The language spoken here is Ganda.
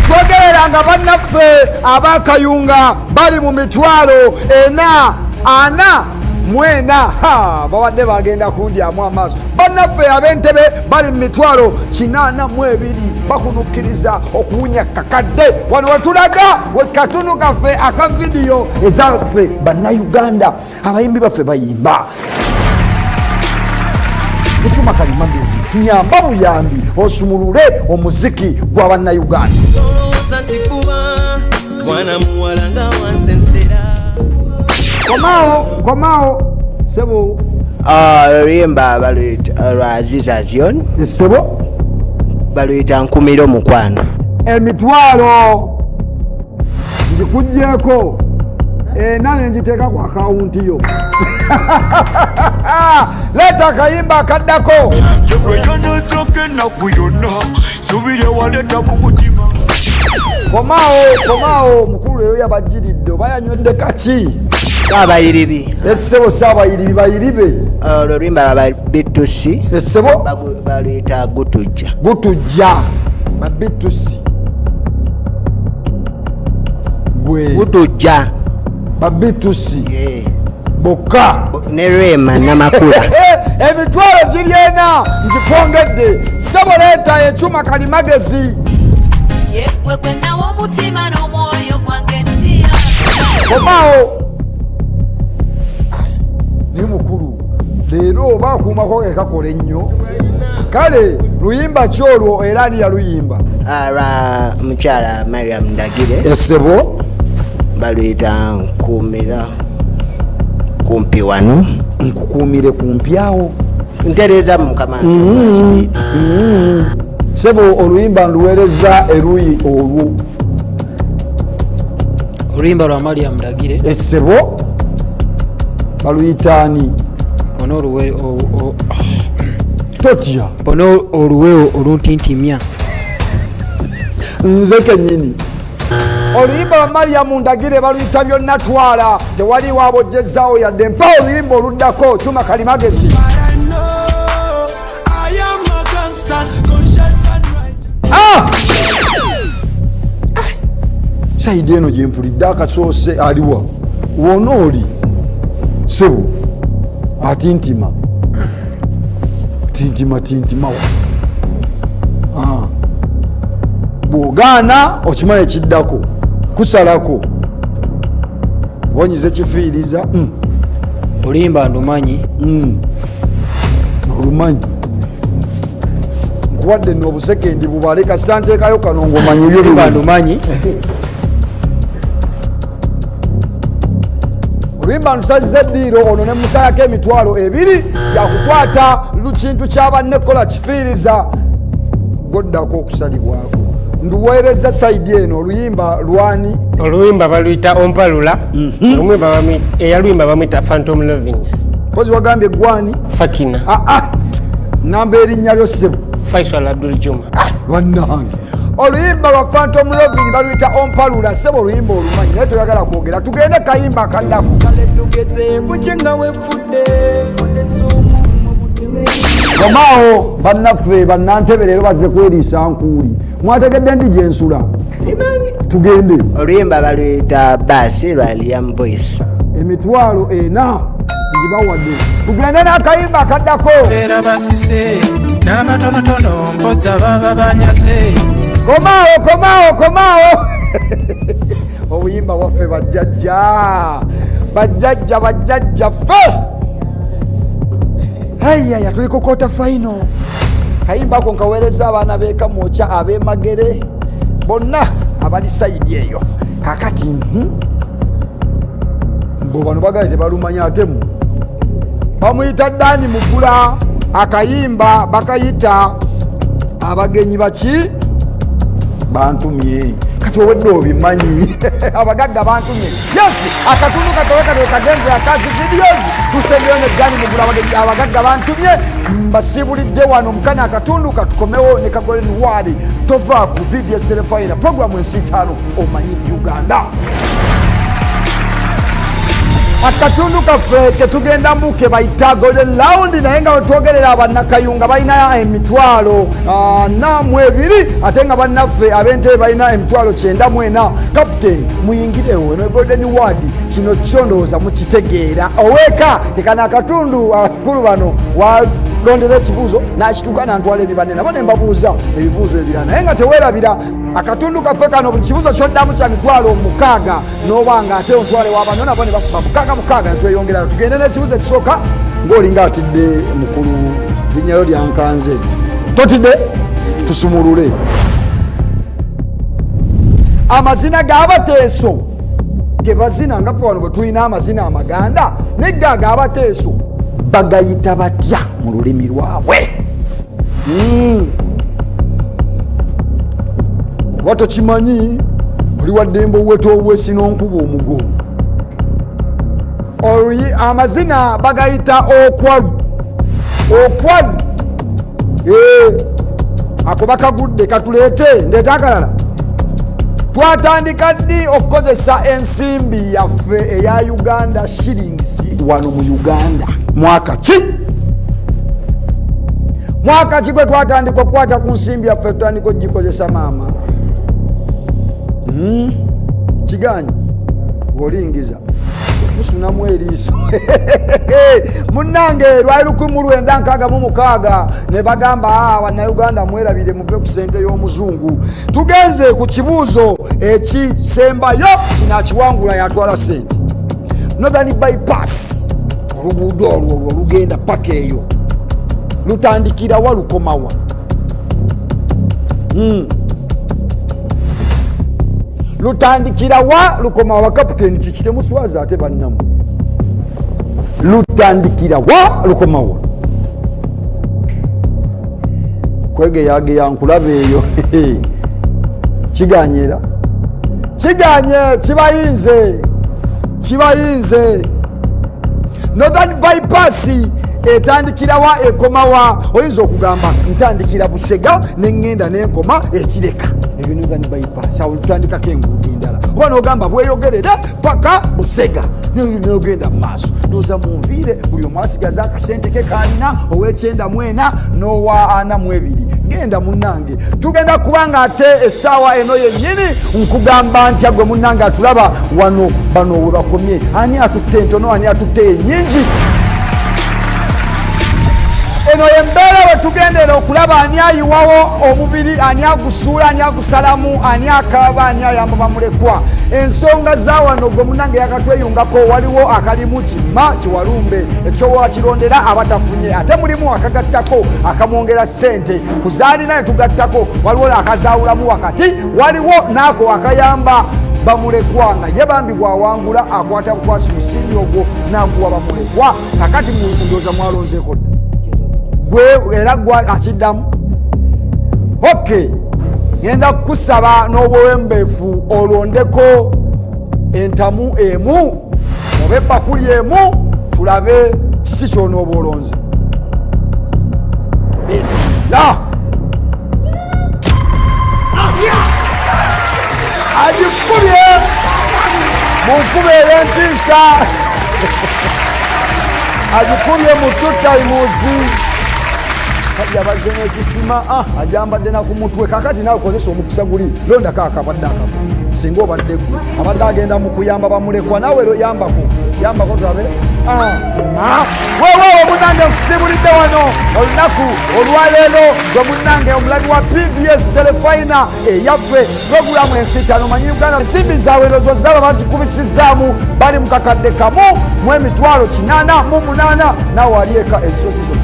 twogereranga bannaffe abakayunga bali mu mitwalo 40 babadde bagenda kundyamu amaaso. Bannaffe ab'Entebbe bali mu mitwalo 82 bakunukkiriza okuwunya kakadde. Wano wetulaga wekatunu kaffe aka vidiyo ezaffe bannayuganda abayimbi baffe bayimba. Ekyuma kalimagezi nyamba buyambi osumulule omuziki gwa bannayuganda. Komao sebo oluyimba baluyita lwaziza zion sebo baluyita nkumiro mukwano. Emitwalo ngikugyeko nane njiteeka ku akawunti yo. Leta akayimba akaddako. Komao mukulu leero yabajiridde oba yanywedde kaki? Abayiribi essebo saabayiribi bayiribe. Olwo luyimba babitusi essebo baluyita gutujja babitusi gwe gutujja babitusi bokka ne Rema namakula. Emitwalo giri 40 ngikwongedde. Ssebo leeta ekyuma kalimagezi. Komao ni mukulu leero bakuumako ekakola ennyo. Kale luyimba kyolwo era ani yaluyimba? Lwa mukyala Mariam Ndagire essebo baluyita nkuumira kumpi wano. Nkukuumire kumpi awo ntereeza mukama. Sebo oluyimba nduweereza eruyi olwo. Oluyimba lwa Mariam Ndagire essebo baluyitaani totya ono oluwe oluntintimya nze kennyini. Oluyimba lwa Mariam Ndagire baluyita byonna twala. Tewali waabojjezaawo yadde mpa oluyimba oluddako kyuma kalimagezi. Saidi eno gyempulidde akasoose aliwa wona oli sebo atintima bw'ogaana okimanyi ekiddako kusalako bonyize kifiiriza. oluyimba ndumanyi olumanyi nkuwadde nno obusekendi bubale kasita nteekayo kano ng'omanyi oluyimba ndumanyi. Oluyimba ntusazizza eddiiro ono ne musayako emitwalo 2 gyakukwata kintu kyabanne kola kifiiriza goddako okusalibwako. Nduweereza sayidi eno oluyimba lwani? Oluyimba baluyita ompalula. Eyaluyimba bamwita Phantom Lovins. Pozi wagambye gwani? Fakina. Ngamba erinnya lyo ssebo. Faisal Abdul Juma. Bannange oluyimba lwa Phantom Lovins baluyita ompalula. Ssebo oluyimba olumanyi naye toyagala kwogera. Tugende kayimba akaddako. Komao bannaffe bannantebe leero bazze kweriisa nkuuli. Mwategedde ndi gyensula? Tugende. Oluyimba baluyita baasi lwa Liam Boyce. Emitwalo 40 ngibawadde. Tugende n'akayimba akaddako. Era basise n'amatonotono mpoza baba banyaze. Komao obuyimba waffe bajjajja ffe. Ayaya tuliko kota final. Kayimba ako nkaweereza abaana b'eka mwoca ab'emagere bonna abali sayidi eyo. Kakati mbo bano bagale tebalumanya atemu bamuyita Dani Mugula. Akayimba bakayita abagenyi baki bantumye. Kati owedde obimanyi. Abagagga bantumye. Yes, akatundu katoweka kagenze akazi videos tusembyeyo ne Dani Mugula abagagga bantumye. Mbasibulidde wano mukana akatundu katukomewo ne kagole nuwali tova ku BBS Telefaina program ensi 5 omanyi Uganda. akatundu kaffe ketugenda muke bayita golden round naye nga wetwogerera abannakayunga balina emitwalo 42 ate nga bannaffe ab'Entebbe balina emitwalo 94. Kapiteni muyingirewo eno golden ward kino kyondowooza mukitegeera oweka ekana akatundu akulu bano walondera ekibuuzo nakituuka nantwala eri banne nabo ne mbabuuza ebibuuzo ebirala naye nga teweerabira akatundu kaffe kano buli kibuuzo kyoddamu kya mitwalo 6 n'obanga ate ontwale wabano nabo ne bakuba mukaaga netweyongerayo tugende n'ekibuuzo ekisooka ng'olinga atidde mukulu linnyayo lyankanze totidde tusumulule amazina g'abateeso ge bazina nga ffe wano bwe tulina amazina amaganda negga ag'abateeso bagayita batya mu lulimi lwabwe oba tokimanyi oli waddembe oweta obwesi n'onkuba omugo amazina bagayita okwadu ako bakagudde katuleete ndeeta akalala twatandika ddi okukozesa ensimbi yaffe eya Uganda shillings wano mu Uganda mwaka ki gwe twatandika okukwata ku nsimbi yaffe tutandika ogikozesa maama kiganyi olingiza musunamu eriiso munnange lwali 1966 ne bagamba bannayuganda mwerabire muve ku sente y'omuzungu tugenze ku kibuuzo ekisembayo kinakiwangula yatwala sente northern bypass oluguudo olwo olugenda paka eyo lutandikira wa lukomawa lutandikira wa lukomawa kapiteni kikite muswaza ate bannamu lutandikira wa lukomawa kwegeyageya nkulaba eyo kiganyera kiganye kibayinze northern bypass etandikira wa ekomawa oyinza okugamba ntandikira Busega neŋŋenda n'enkoma ekireka ebyo northern bypass awo tutandikako enguudo endala oba n'ogamba bweyogerera paka Busega n'ogenda mu maaso ndowooza munviire buli omu asigaza akasente ke kalina ow'E94 n'owa 42 genda munnange tugenda kubanga ate essaawa eno yennyini nkugamba ntya gwe munnange atulaba wano bano we bakomye ani atutte entono ani atutte ennyingi eno yembeera wetugendera okulaba ani ayiwawo omubiri ani agusuula ani agusalamu ani akaaba ani ayamba bamulekwa ensonga za wano gwe munange yakatweyungako waliwo akalimu kimma kiwalumbe ekyo wakirondera abatafunye ate mulimu akagattako akamwongera ssente kuzaalina ne tugattako waliwo akazaawulamu wakati waliwo naako akayamba bamulekwanga ye bambi bwawangula akwata bukwasi musingi ogwo naguwa bamulekwa kakati mundoza mwalonzeko gwe era gwa akiddamu okay ngenda kukusaba n'obuwembeefu olondeko entamu emu oba ebbakuli emu tulabe kiki ky'onooba olonze bismillah agikubye mu nkuba ey'entiisa agikubye mu tutaimuzi kajja bazze n'ekisima ajambadde na ku mutwe kakati naawe kozesa omukisa guli londako akabadde akamu singa obadde gwe abadde agenda mu kuyamba bamulekwa naawe yambako tulabe wewewe munange nkusibulidde wano olunaku olwaleero gwe munange omulabi wa PBS telefayina eyaffe puroguramu ensiitano manyi Uganda ensimbi zaabwe ezo ziraba bazikubisizaamu bali mu kakadde kamu mu emitwalo 88 naawe ali eka ezizo zizo